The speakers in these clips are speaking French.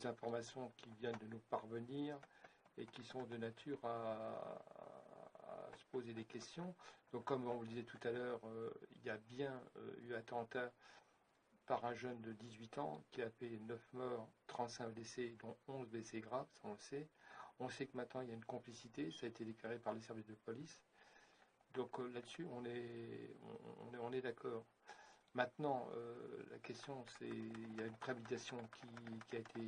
d'autres informations qui viennent de nous parvenir et qui sont de nature à se poser des questions. Donc comme on le disait tout à l'heure, il y a bien eu attentat par un jeune de 18 ans qui a fait 9 morts, 35 blessés, dont 11 blessés graves, ça on le sait. On sait que maintenant il y a une complicité, ça a été déclaré par les services de police. Donc là-dessus, on est d'accord. Maintenant, la question, c'est il y a une préméditation qui a été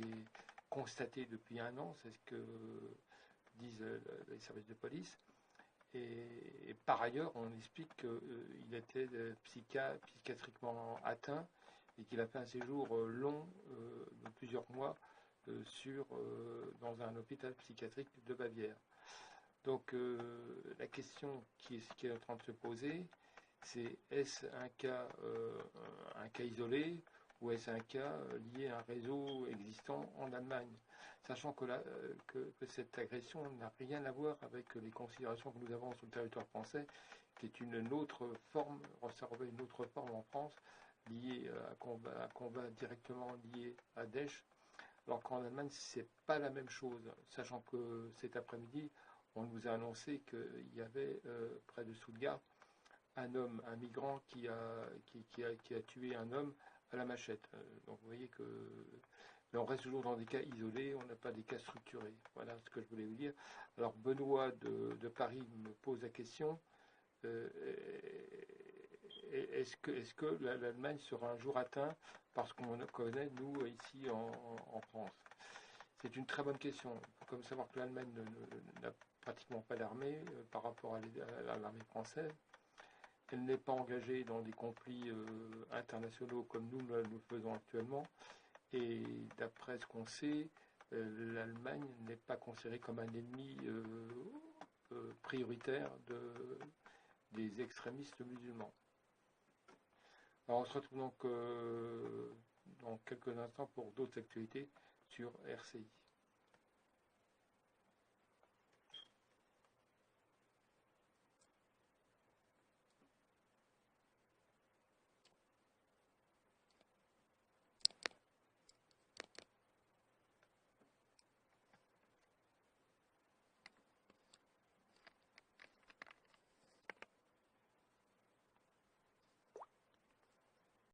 constatée depuis un an, c'est ce que disent les services de police. Et par ailleurs, on explique qu'il était psychiatriquement atteint et qu'il a fait un séjour long de plusieurs mois dans un hôpital psychiatrique de Bavière. Donc la question qui est en train de se poser, c'est est-ce un cas isolé ou est-ce un cas lié à un réseau existant en Allemagne, sachant que cette agression n'a rien à voir avec les considérations que nous avons sur le territoire français, qui est une autre forme, ça revêt une autre forme en France, liée à un combat directement lié à Daesh, alors qu'en Allemagne, c'est pas la même chose, sachant que cet après-midi, on nous a annoncé qu'il y avait près de Stuttgart un migrant qui a tué un homme à la machette. Donc vous voyez que mais on reste toujours dans des cas isolés, on n'a pas des cas structurés. Voilà ce que je voulais vous dire. Alors Benoît de Paris me pose la question, est-ce que l'Allemagne sera un jour atteinte parce qu'on connaît, nous, ici en France? C'est une très bonne question. Il faut comme savoir que l'Allemagne n'a pratiquement pas d'armée par rapport à l'armée française. Elle n'est pas engagée dans des conflits internationaux comme nous le faisons actuellement. Et d'après ce qu'on sait, l'Allemagne n'est pas considérée comme un ennemi prioritaire des extrémistes musulmans. Alors on se retrouve donc dans quelques instants pour d'autres actualités sur RCI.